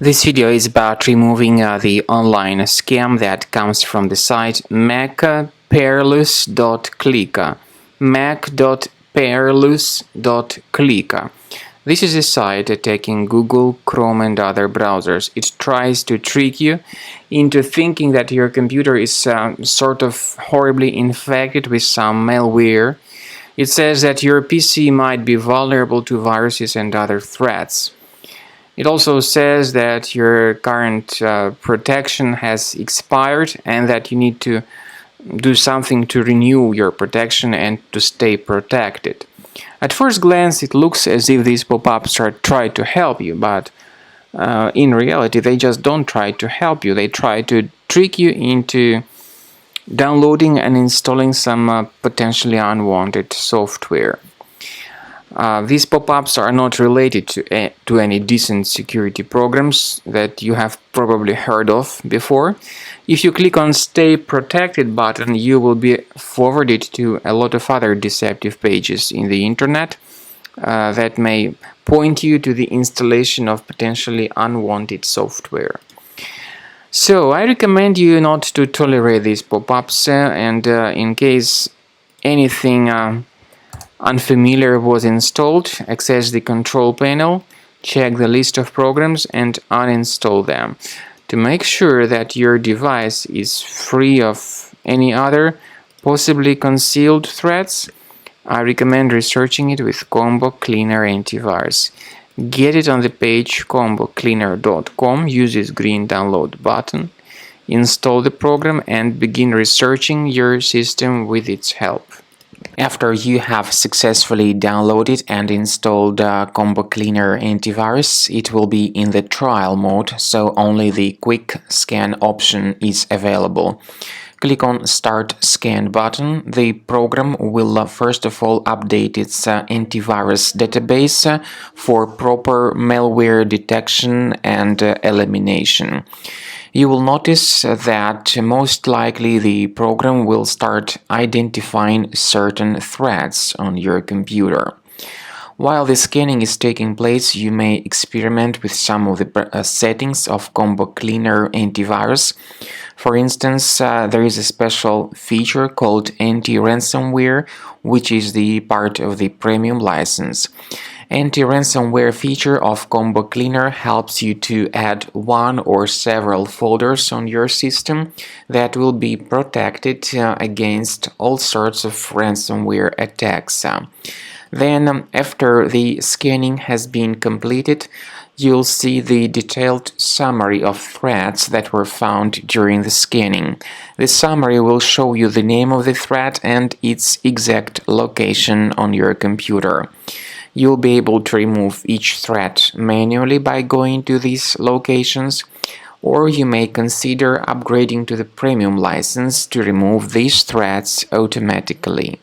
This video is about removing the online scam that comes from the site Pearlus.click. Mac.pearlus.click. This is a site attacking Google, Chrome and other browsers. It tries to trick you into thinking that your computer is sort of horribly infected with some malware. It says that your PC might be vulnerable to viruses and other threats. It also says that your current protection has expired and that you need to do something to renew your protection and to stay protected. At first glance, it looks as if these pop-ups are trying to help you, but in reality, they just don't try to help you. They try to trick you into downloading and installing some potentially unwanted software. These pop-ups are not related to any decent security programs that you have probably heard of before. If you click on Stay Protected button, you will be forwarded to a lot of other deceptive pages in the internet that may point you to the installation of potentially unwanted software. So I recommend you not to tolerate these pop-ups and in case anything unfamiliar was installed, access the control panel, check the list of programs and uninstall them. To make sure that your device is free of any other possibly concealed threats, I recommend researching it with Combo Cleaner Antivirus. Get it on the page combocleaner.com, use this green download button, install the program and begin researching your system with its help. After you have successfully downloaded and installed Combo Cleaner Antivirus, it will be in the trial mode, so only the quick scan option is available. Click on Start Scan button. The program will first of all update its antivirus database for proper malware detection and elimination. You will notice that most likely the program will start identifying certain threats on your computer. While the scanning is taking place, you may experiment with some of the settings of Combo Cleaner Antivirus. For instance, there is a special feature called anti-ransomware, which is the part of the premium license. Anti-ransomware feature of Combo Cleaner helps you to add one or several folders on your system that will be protected against all sorts of ransomware attacks. Then, after the scanning has been completed, you'll see the detailed summary of threats that were found during the scanning. The summary will show you the name of the threat and its exact location on your computer. You'll be able to remove each threat manually by going to these locations, or you may consider upgrading to the premium license to remove these threats automatically.